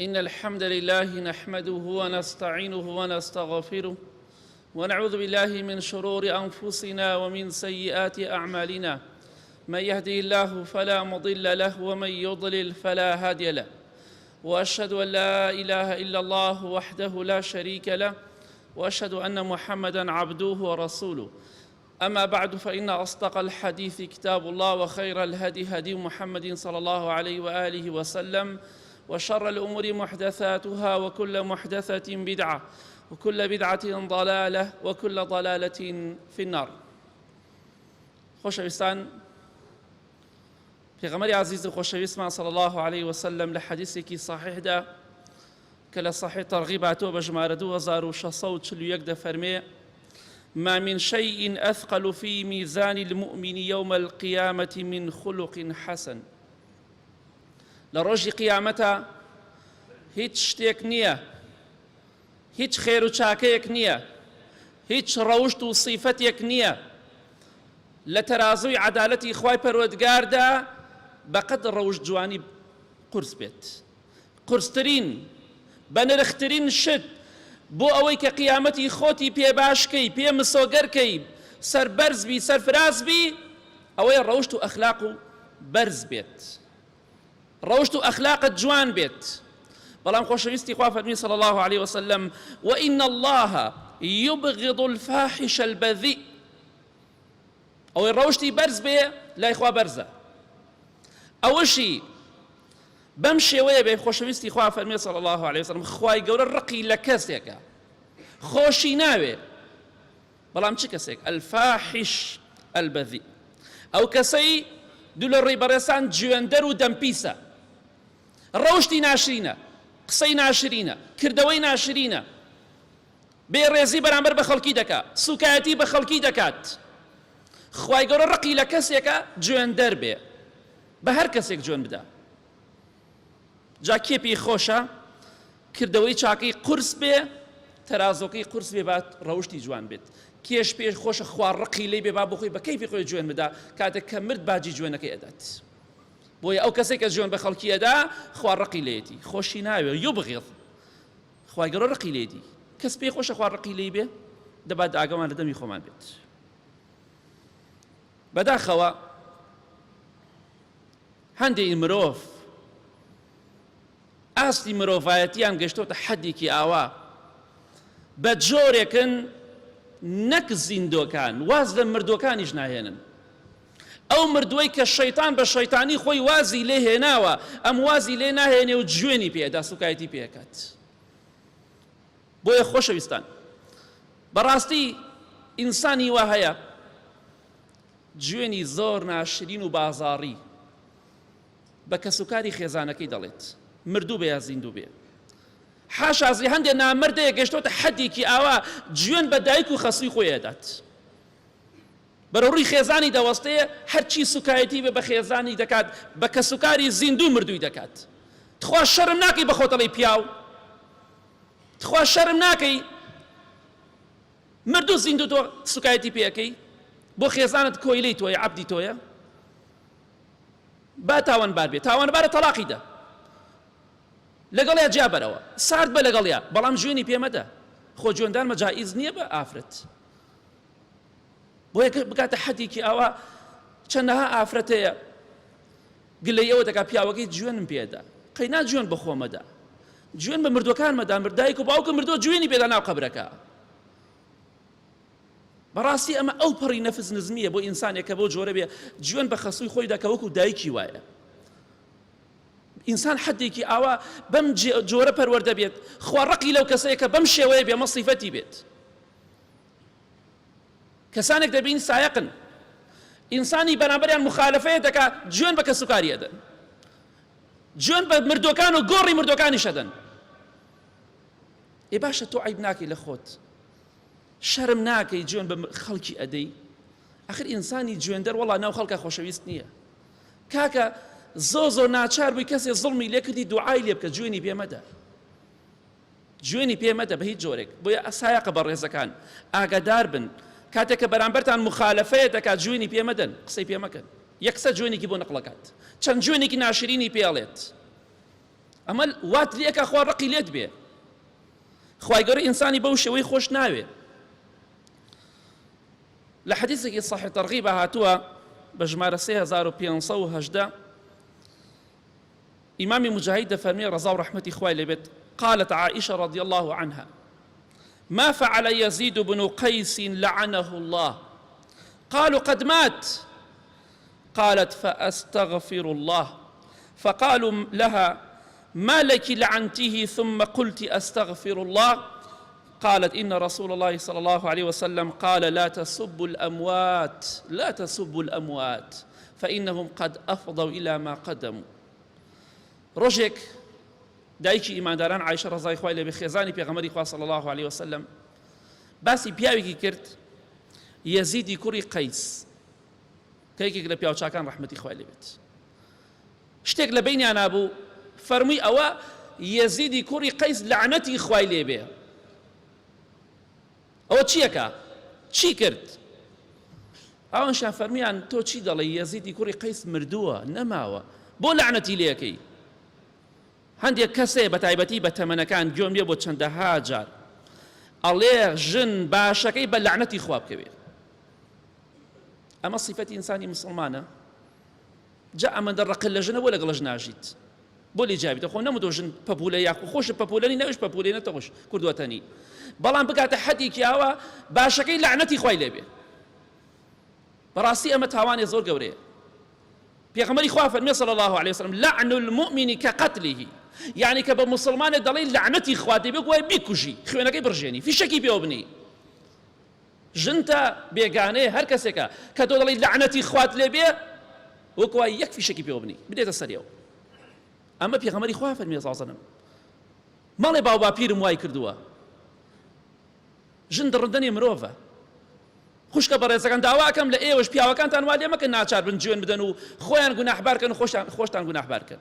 إن الحمد لله نحمده ونستعينه ونستغفره ونعوذ بالله من شرور أنفسنا ومن سيئات أعمالنا. من يهدي الله فلا مضل له ومن يضلل فلا هادي له، وأشهد أن لا إله إلا الله وحده لا شريك له، وأشهد أن محمدًا عبده ورسوله. أما بعد، فإن أصدق الحديث كتاب الله، وخير الهدي هدي محمد صلى الله عليه وآله وسلم، وشر الأمور محدثاتها، وكل محدثة بدعة، وكل بدعة ضلالة، وكل ضلالة في النار. خۆشەویستان، پێغەمبەری عزیز و خۆشەویستمان صلى الله عليه وسلم لە حەدیثێکی صحیحدا کە لە صحیح تەرغیب هاتووە بە ژمارە 2641 دەفەرمێ: ما من شيء أثقل في ميزان المؤمن يوم القيامة من خلق حسن. لروج قيامتا هیچ شتێک نییە، هیچ خێر و چاکەیەک نییە، هیچ ڕەوشت و صیفەتێک نییە لە تەرازوی عەدالەتی خوای پەروەردگاردا بەقەدر ڕەوشت جوانی قورس بێت. قورسترین بە نرخترین شت بۆ ئەوەی کە قیامەتی خۆتی پێ باشکەی، پێ مسۆگەرکەی، سەربەرز بی، سەرفراز بی، ئەوەی ڕەوشت و ئەخلاق و بەرز بێت، ڕەوشت و ئەخلاقت جوان بێت. بەڵام خۆشەویستی خوا فەرمی صلی الله عليه وسلم: وإن الله يبغض الفاحش البذيء. ئەوەی ڕەوشتی بەرز بێ لای خوا بەرزە، ئەوەشی بەم شێوەیە بێ. خۆشەویستی خوا فەرمی صلی الله عليه وسلم: خوای گەورە ڕقی لە کەسێکە، خۆشی ناوێ، بەڵام چ کەسێک؟ الفاحش البذيء، ئەو کەسەی دوو لە ڕێی بەڕێسان جوێندەر و دەمپیسە، ڕەوشتی ناشرینە، قسەی ناشرینە، کردەوەی ناشرینە، بێڕێزی بەرامبەر بە خەڵکی دەکات، سوکایەتی بە خەڵکی دەکات. خوای گەورە ڕقی لە کەسێکە جوێندەر بێ، بە هەر کەسێک جوێن بدە. جا کێپی خۆشە کردەوەی چاکەی قورس بێ، تەرازۆکەی قورس بێ، بات ڕەوشتی جوان بێت. کێش پێش خۆشە خوا ڕقی لێ بێ، با بخۆی بە کەیفی خۆی جوێن بدا، کاتێک کە مرد باجی جوێنەکەی ئەدات. بۆیە ئەو کەسێک کە جوێن بە خەڵکی ئەدا خوا ڕقی لێتی، خۆشی ناوێ. یوبغض، خوای گەورە ڕقی لێدی. کەس پێی خۆشە خوا ڕقی لێ بێ، دەبات ئاگامان لە دەمی خۆمان بێت. بەداخەوە هەندێک مرۆڤ ئاستی مرۆڤایەتیان گەشتۆتە حەدێکی ئاوا، بە جۆرێکن نەک زیندۆکان، واز لە مردوەکانیش ناهێنن. ئەو مردووەی کە شەیتان بە شەیتانی خۆی وازی لێ هێناوە، ئەم وازی لێ ناهێنێ و جوێنی پێدا، سوکایەتی پێکات. بۆیە خۆشەویستان، بەڕاستی ئینسانی وا هەیە جوێنی زۆر ناشرین و بازاڕی بە کەسوکاری خێزانەکەی دەڵێت، مردوو بێ یا زیندوو بێ. حاشازی هەندێک نامردەیە گەشتۆتە حەدێکی ئاوا جوێن بە دایک و خەسووی خۆی ئەدات، بەرەوڕووی خێزانی دەوەستەیە، هەرچی سوکایەتی بێ بە خێزانی دەکات، بە کەسوکاری زیندوو مردووی دەکات. تخوا شەرم ناکەی بە خۆتەڵی پیاو، تخوا شەرم ناکەی مردوو زیندوو تۆ سوکایەتی پێەکەی، بۆ خێزانت کۆیلەی تۆیە، عەبدی تۆیە. با تاوانبار بێت، تاوانبارە تەلاقی دە، لەگەڵیا جیا بەرەوە، سارد بە لەگەڵیا، بەڵام جوێنی پێمەدە. خۆ جوێندان مەجائیز نییە بە ئافرەت. بۆیە بکاتە حەدێکی ئاوا چەندەها ئافرەتەیە گلەی ئەوە دەکات پیاوەکەی جوێنم پێدا، قەینا جوێن بە خۆمەدا، جوێن بە مردوەکان مەدا، مردایک و باوکە مردووە جوێنی پێدا ناو قەبرەکە. بەڕاستی ئەمە ئەو پەڕی نەفس نزمیە بۆ ئینسانێکە بۆ جۆرە بێ جوێن بە خەسووی خۆی دەکە وەکو دایکی وایە. ئینسان حەدێکی ئاوا بەم جۆرە پەروەردە بێت، خوا ڕقی لەو کەسەیە کە بەم شێوەیە بێ، مە صیفەتی بێت. کەسانێک دەبین سایقن، ئینسانی بەرامبەریان مخالفەیە دەکا، جوێن بە کەسوکاری ئەدەن، جوێن بە مردوەکان و گۆڕی مردوەکانیش ئەدەن. ئێ باشە تۆ عیب ناکەی لە خۆت، شەرم ناکەی جوێن بە خەڵکی ئەدەی. ئاخر ئینسانی جوێندەر وەڵا ناو خەڵکە خۆشەویست نییە. کاکە زۆر ناچار بووی کەسێ زڵمی لێ کردی، دوعای لێ بکە، جوێنی پێمەدە، جوێنی پێمەدە بە هیچ جۆرێک. بۆیە ئەسایەقە بە ڕێزەکان ئاگادار بن، کاتێک کە بەرامبەرتان مخالفەیە دەکات جوێنی پێمەدەن، قسەی پێمەکەن. یەکسەر جوێنێکی بۆ نەقڵەکات، چەند جوێنێکی ناشرینی پێڵێت، ئەمە وات لێکە خوا ڕقی لێت بێ. خوای گەورەی ئینسانی بەو شێوەی خۆش ناوێ. لە حەدیثێکی صحیح تەرغیبە هاتووە بە ژمارە 3518 إمام مجاهد فرمي رضا ورحمة إخوائي لبيت قالت عائشة رضي الله عنها ما فعل يزيد بن قيس لعنه الله قالوا قد مات قالت فأستغفر الله فقالوا لها ما لك لعنته ثم قلت أستغفر الله قالت إن رسول الله صلى الله عليه وسلم قال لا تسبوا الأموات لا تسبوا الأموات فإنهم قد أفضوا إلى ما قدموا. ڕۆژێک دایکی ئیمانداران عایشە ڕەزای خوای لێ بێ خێزانی پێغەمبەری خوا صلی الله عليه وسلم باسی پیاوێکی کرد یەزیدی کوڕی قەیس کە یەکێک لە پیاوچاکان ڕەحمەتی خوای لێ بێت. شتێک لە بینیان نابوو فەرمووی ئەوە یەزیدی کوڕی قەیس لەعنەتی خوای لێ بێ. ئەوە چیەکە؟ چی کرد؟ ئەوانشیان فەرمیان تۆ چی دەڵێ یەزیدی کوڕی قەیس مردووە نەماوە بۆ لەعنەتی لێەکەی؟ هەندێک کەسێ بە تایبەتی بە تەمەنەکان گوێم لێ بۆ چەندەها جار ئەڵێ ژن باشەکەی بە لەعنەتی خوا بکەوێ. ئەمە سیفەتی ئینسانی مسلمانە. جا ئەمەندە ڕقل لە ژنە بۆ لەگەڵەش ناژیت بۆ لێ جابیتە خۆ نەمدۆ ژن پەپولە یاخۆ خۆش پەپولەنی نەوش پەپولێ نەتەخۆش کوردوەتەنی بەڵام بکاتە حەدێکی ئاوا باشەکەی لەعنەتی خوای لێ بێ. بەڕاستی ئەمە تاوانێ زۆر گەورەیە. پێغەمبەری خوا فەرمێ صلی الله عليه وسلم لعن المؤمن كقتله يعني کە بە مسلمانێ دەڵێ لەعنەتی خوا دەبێ گوای بیکوژی خوێنەکەی بڕژێنی فیشەکی پێوە بنی. ژنتە بێگانەیە هەر کەسێکە کە تۆ دەڵێ لەعنەتی خوات لێ بێ وەکوای یەک فیشەکی پێوە بنی بدێتە سەریەوە. ئەمە پێغەمبەری خوا فەرمێ سازنم ماڵێ باو باپیرم وای کردووە ژن دڕندنی مرۆڤە. خوشکە بەڕێزەکان داواکەم لە ئێوەش پیاوەکانتان وا لێ مەکەن ناچار بن جوێن بدەن و خۆیان گوناحبارکەن و خۆشتان گوناحبارکەن.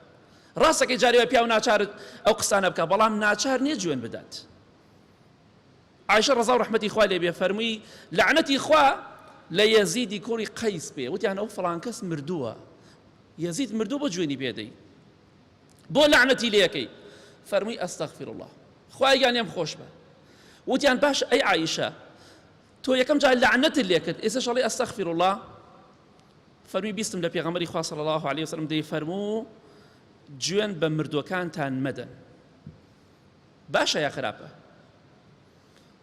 ڕاستەکەی جارێوە پیاو ناچارت ئەو قسانە بکە بەڵام ناچار نییە جوێن بدات. عایشە ڕەزا و ڕەحمەتی خوا لێ بێ فەرمووی لەعنەتی خوا لە یەزیدی کوڕی قەیس بێ. وتیان ئەو فڵان کەس مردووە یەزید مردوو بۆ جوێنی پێدەی بۆ لەعنەتی لێەکەی فەرمووی ئەستەغفر الله خوای گیانیان خۆش بە. وتیان باش ئەی عایشە تۆ یەکەم جار لەعنەتت لێ کرد ئێستا شەڵێ ئەستەغفر الله. فەرمووی بیستم لە پێغەمبەری خوا صلی الله عليه وسلم دەی فەرموو جوێن بە مردووەکانتان مەدەن. باشە یا خراپە؟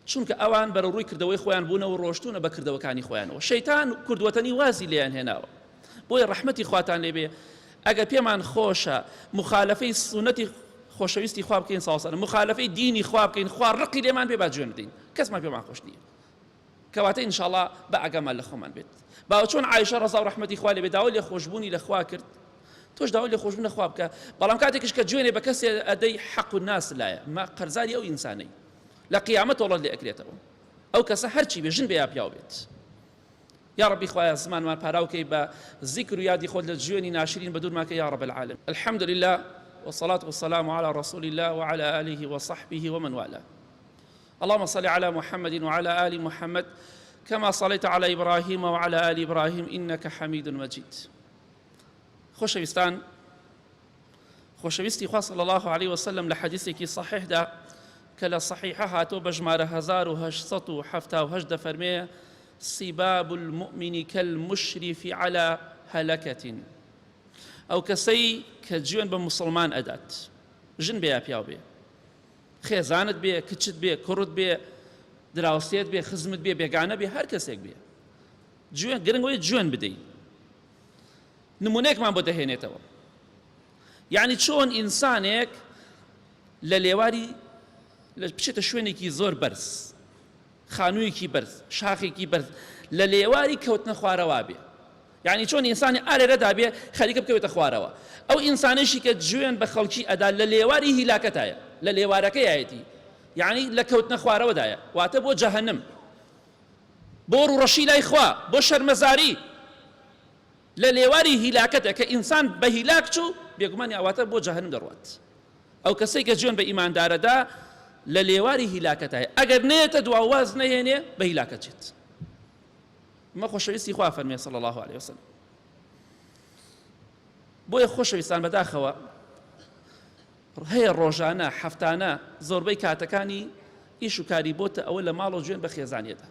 چونکە ئەوان بەرە ڕووی کردەوەی خۆیان بوونەوە ڕۆشتونە بە کردەوەکانی خۆیانەوە. شەیتان کوردوەتەنی وازی لێیان هێناوە. بۆیە ڕەحمەتی خواتان لێ بێ ئەگەر پێمان خۆشە مخالفەی سونەتی خۆشەویستی خوا بکەین ساوسەن مخالفەی دینی خوا بکەین خوا ڕقی لێمان بێ با جوێن بدەین کەسمان پێمان خۆش نییە کەواتە ئینشاءڵڵا بە ئاگامان لە خۆمان بێت. باوە چۆن عایشە ڕەزا و ڕەحمەتی خوا لێ بێ داوای لێ خۆشبوونی لە خوا کرد تۆش داوای لێ خۆشبوون لە خوا بکە بەڵام کاتێکش کە جوێنێ بە کەسێ ئەدەی حەق و ناس لایە ما قەرزاری ئەو ئینسانەی لە قیامەت وڵات لێ ئەکرێتەوە. ئەو کەسە هەرچی بێ ژن بێ یا پیاو بێت. يا ربي خويا زمانمان پاراوکەی بە ذیکر و یادی خۆت لە جوێنی ناشرین بە دوورماکە يا رب العالمين. الحمد لله والصلاة والسلام على رسول الله وعلى آله وصحبه ومن والاه. اللهم صل على محمد وعلى آل محمد كما صليت على إبراهيم وعلى آل إبراهيم إنك حميد مجيد. خۆشەویستان خۆشەویستی خوا صلی الله عليه وسلم لە حەدیثێکی صحیح دا کە لە صحیحە هاتۆ بە ژمارە 1878 دەفەرمێ سباب المؤمن كالمشرف على هلكة. ئەو کەسەی کە جوێن بە مسلمان ئەدات ژن بێ یا پیاو بێ خێزانت بێ کچت بێ کوڕت بێ دراوسێت بێ خزمت بێ بێگانە بێ هەر کەسێک بێ جوێن گرنگەوەی جوێن بدەیت. نمونەیەکمان بۆ دەهێنێتەوە یعنی چۆن ئینسانێک لە لێواری بچێتە شوێنێکی زۆر بەرز خانوویەکی بەرز شاخێکی بەرز لە لێواری کەوتنە خوارەوە بێ. یعنی چۆن ئینسانی ئالێرەدا بێ خەریکە بکەوێتە خوارەوە. ئەو ئینسانێکی کە جوێن بە خەڵکی ئەدا لە لێواری هیلاکەتایە لە لێوارەکەیەتی یعنی لە کەوتنە خوارەوەدایە واتە بۆ جەهەنم بۆ ڕوڕەشی لای خوا بۆ شەرمەزاری لە لێواری هیلاکەتە کە ئینسان بە هیلاک چوو بێگومانی ئەواتە بۆ جەهەنم دەڕوات. ئەو کەسەی کە جوێن بە ئیماندارەدا لە لێواری هیلاکەتایە ئەگەر نێتە دواواز نەهێنێ بە هیلاکەت چێت. مە خۆشەویستی خوا فەرمێ صلی الله عليه وسلم. بۆیە خۆشەویستان بەداخەوە هەیە ڕۆژانە هەفتانە زۆربەی کاتەکانی ئیش و کاری بۆتە ئەوە لە ماڵ و جوێن بە خێزانیەدا،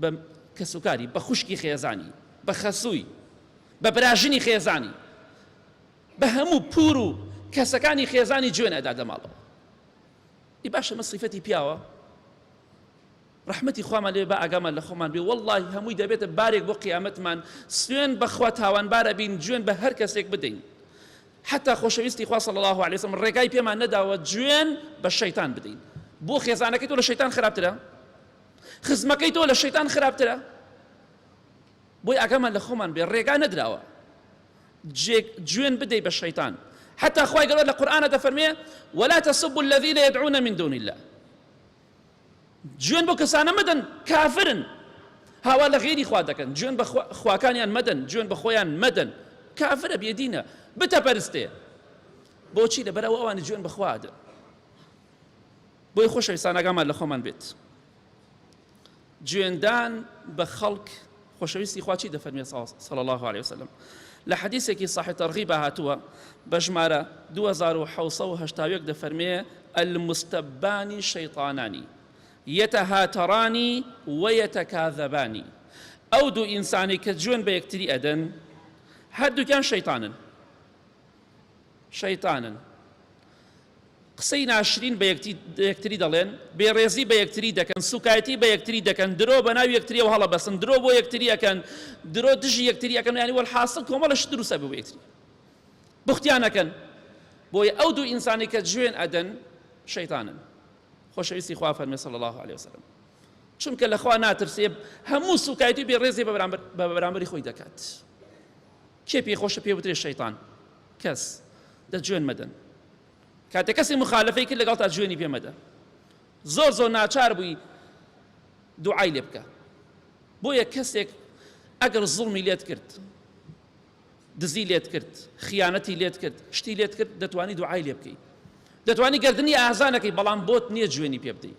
بە کەسوکاری، بە خوشکی خێزانی، بە خەسووی، بە براژنی خێزانی، بە هەموو پور و کەسەکانی خێزانی جوێن ئەدا دەماڵەوە. ئی باشە مە صیفەتی پیاوە ڕەحمەتی خوامان لێ بە ئاگامان لە خۆمان بێ، وەڵڵاهی هەمووی دەبێتە بارێک بۆ قیامەتمان. سوێن بەخوا تاوانبارە بین جوێن بە هەر کەسێک بدەین. حتا خۆشەویستی خوا صلی الله علیه وسلم ڕێگای پێمان نەداوە جوێن بە شەیتان بدەین. بۆ خێزانەکەی تۆ لە شەیتان خراپترە؟ خزمەکەی تۆ لە شەیتان خراپترە؟ بۆی ئاگامان لە خۆمان بێ ڕێگا نەدراوە جوێن بدەی بە شەیتان. حتى خوای گەورە لە قورئانە دەفەرمێ ولا تسبوا الذين يدعون من دون الله. جوێن بۆ کەسانە مەدەن کافرن، هاوا لە غێری خوا دەکەن، جوێن بە خواکانیان مەدەن، جوێن بە خۆیان مەدەن، کافرە بێدینە بتەپەرستێ. بۆچی؟ لەبەرەوە ئەوانی جوێن بەخوا دەن. بۆی خۆشەویستان ئاگامان لە خۆمان بێت جوێندان بە خەڵک خۆشەویستی خوا چی دەفەرمێ صلی الله عليه وسلم لە حەدیثێکی صحیح تەرغیبە هاتووە بە ژمارە 2781 دەفەرمێ المستبان شەیطانانی يتهاتران ويتكاذبان. ئەو دوو ئینسانی کە جوێن بە یەکتری ئەدەن هەردووکیان شەیطانن، قسەی ناشرین بە یەکتری دەڵێن، بێڕێزی بە یەکتری دەکەن، سوکایەتی بە یەکتری دەکەن، درۆ بە ناو یەکتریەوە هەڵە بەسن، درۆ بۆ یەکتری ئەکەن، درۆ دژی یەکتری ئەکەن، یعنی وەڵحاصل کۆمەڵەش دروستە بە یەکتری بوختیان ئەکەن. بۆیە ئەو دوو ئینسانی کە جوێن ئەدەن شەیطانن. خۆشەویستی خوا فەرمێ صلی الله عليه وسلم چونکە لە خوا ناترسێ هەموو سوکایەتی بێڕێزی بە بەرامبەری خۆی دەکات. کێ پێخۆشە پێ بترێ شەیطان؟ کەس دەجوێن مەدەن. کاتێک کەسی مخالفەی کرد لەگەڵ تا جوێنی پێ مەدە. زۆر ناچار بووی دوعای لێ بکە. بۆیە کەسێک ئەگەر زوڵمی لێت کرد، دزی لێت کرد، خیانەتی لێت کرد، شتی لێت کرد، دەتوانی دوعای لێ بکەی، دەتوانی گەردنی ئازانەکەی، بەڵام بۆت نییە جوێنی پێ بدەی،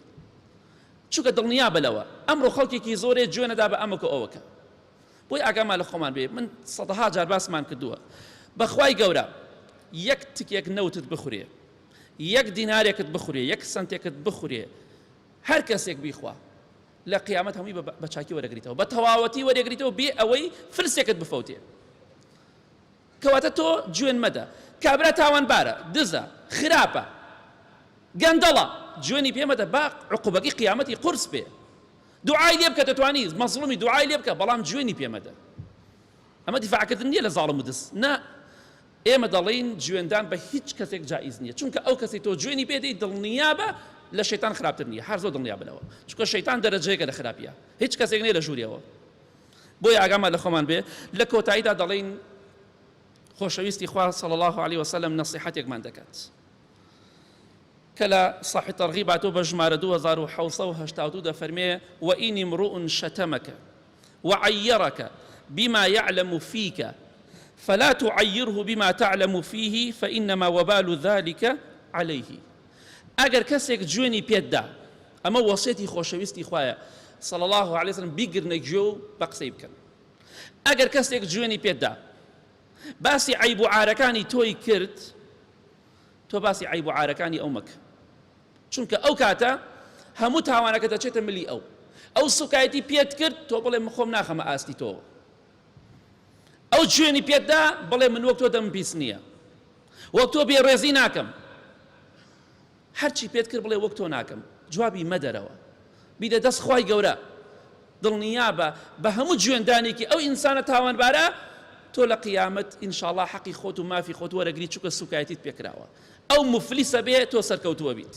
چونکە دڵنیا بەلەوە ئەمڕۆ خەڵکێکی زۆرێ جوێنەدا بە ئەمەکە ئەوەکە. بۆی ئاگامان لە خۆمان بێ. من سەدەها جار باسمان کردووە بەخوای گەورە یەک تکێک نەوتت بخورێ، یەک دینارێکت بخورێ، یەک سنتێکت بخورێ، هەر کەسێک بیخوا لە قیامەت هەمووی بە چاکی وەرەگریتەوە، بە تەواوەتی وەرەگریتەوە بێ ئەوەی فرسێکت بفەوتێ. کەواتە تۆ جوێن مەدە. کابرا تاوانبارە، دزە، خراپە، گەندەڵە، جوێنی پێ مەدە، با عقوبەکەی قیامەتی قورس بێ. دوعای لێ بکە، دەتوانی مەزڵومی دوعای لێ بکە، بەڵام جوێنی پێ مەدە. ئەمە دیفاعکردن نییە لە زاڵم و دز. نا، ئێمە دەڵێن جوێندان بە هیچ کەسێک جائز نییە، چونکە ئەو کەسی تۆ جوێنی پێدەی دڵنیا بە لە شەیتان خراپتر نییە، هەر زۆر دڵنیا بنەوە، چونکە شەیتان دەرەجەیەکە لە خراپیە، هیچ کەسێک نییە لە ژووریەوە. بۆیە ئاگامان لە خۆمان بێ. لە کۆتاییدا دەڵێن خۆشەویستی خوا صلی الله عليه وسلم نەسیحەتێکمان دەکات کە لە صحیح تەرغیب هاتووە بە ژمارە 2782 دەفەرمێ وئین امرؤ شتمك وعيرك بما يعلم فيك فلا تعيره بما تعلم فيه فإنما وبال ذلك عليه. ئەگەر کەسێک جوێنی پێتدا، ئەمە وەسیەتی خۆشەویستی خوایە صلی الله عليه وسلم، بیگرنە گوێ و بە قسەی بکەن. ئەگەر کەسێک جوێنی پێتدا باسی عیب و عارەکانی تۆی کرد، تۆ باسی عیب و عارەکانی ئەو مەکە، چونکە ئەو کاتە هەموو تاوانەکە دەچێتە ملی ئەو سوکایەتی پێت کرد، تۆ بڵێ من خۆم ناخەمە ئاستی تۆ. ئەو جوێنی پێتدا بڵێ من وەک تۆ دەم پیس نییە، وەک تۆ بێڕێزی ناکەم، هەرچی پێت کرد بڵێ وەک تۆ ناکەم، جوابی مەدەرەوە، بیدە دەست خوای گەورە، دڵنیا بە هەموو جوێندانێکی ئەو ئینسانە تاوانبارە، تۆ لە قیامەت ئینشاءڵڵا حەقی خۆت و مافی خۆت وەرەگری، چونکە سوکایەتیت پێکراوە. ئەو مفلیسە بێ تۆ سەرکەوتووە بیت.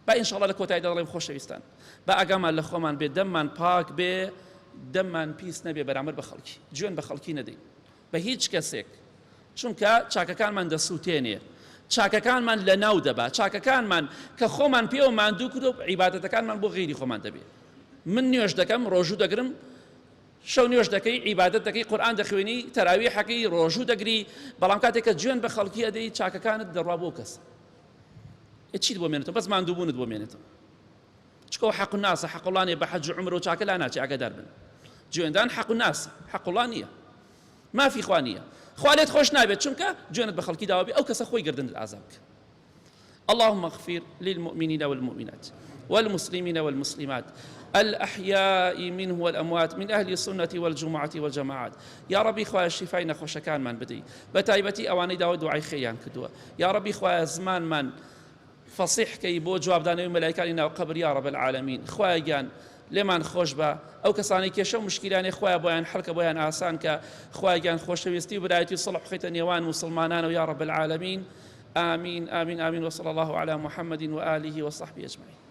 با ئینشاءڵڵا لە کۆتاییدا دەڵێم خۆشەویستان با ئاگامان لە خۆمان بێ، دەممان پاک بێ، دەممان پیس نەبێ بەرامبەر بە خەڵکی، جوێن بە خەڵکی نەدەین بە هیچ کەسێک، چونکە چاکەکانمان دەسووتێنێ، چاکەکانمان لە ناو دەبا، چاکەکانمان کە خۆمان پێوە ماندوو کرد و عیبادەتەکانمان بۆ غیری خۆمان دەبێ. من نوێژ دەکەم، ڕۆژوو دەگرم، شەو نوێژ دەکەی، عیبادەت دەکەی، قورئان دەخوێنی، تەراویحەکەی، ڕۆژوو دەگری، بەڵام کاتێک کە جوێن بە خەڵکی ئەدەی چاکەکانت دەڕوا بۆ کەس. چیت بۆ مێنێتەوە؟ بەس ماندووبوونت بۆ مێنێتەوە، چکە حەق و ناسە، حەقوڵانێ بە حەج و عومرە و چاکە لا ناچێ ئاگادار بن. جوێندان حەق و ناسە، حەقوڵان نییە، مافی خوا نییە. خوا لێت خۆش نابێت چونکە گوێنت بە خەڵکی داوابی ئەو کەسە خۆی گردن ئازا بکە. اللهم اغفر للمؤمنين والمؤمنات والمسلمين والمسلمات الأحياء منه والأموات من أهل السنة والجمعة والجماعات. يا ربي خوايا الشفاء نخوش كان من بدي بتايبتي أواني داود دعاء خيان كدوا. يا ربي خوايا زمان من فصيح كي بو جواب دانوي ملائكة وقبر يا رب العالمين. خوايا جان لێمان خۆش بە ئەو کەسانی کێشە و مشکلانی خۆیان بۆیان حەڵکە بۆیان ئاسان کە خوایان خۆشەویستی و برایەتی سڵح بخەیتە نێوان مسلمانان و یا رب العالمین. آمين آمين آمين وصلى الله على محمد وآله وصحبه أجمعين.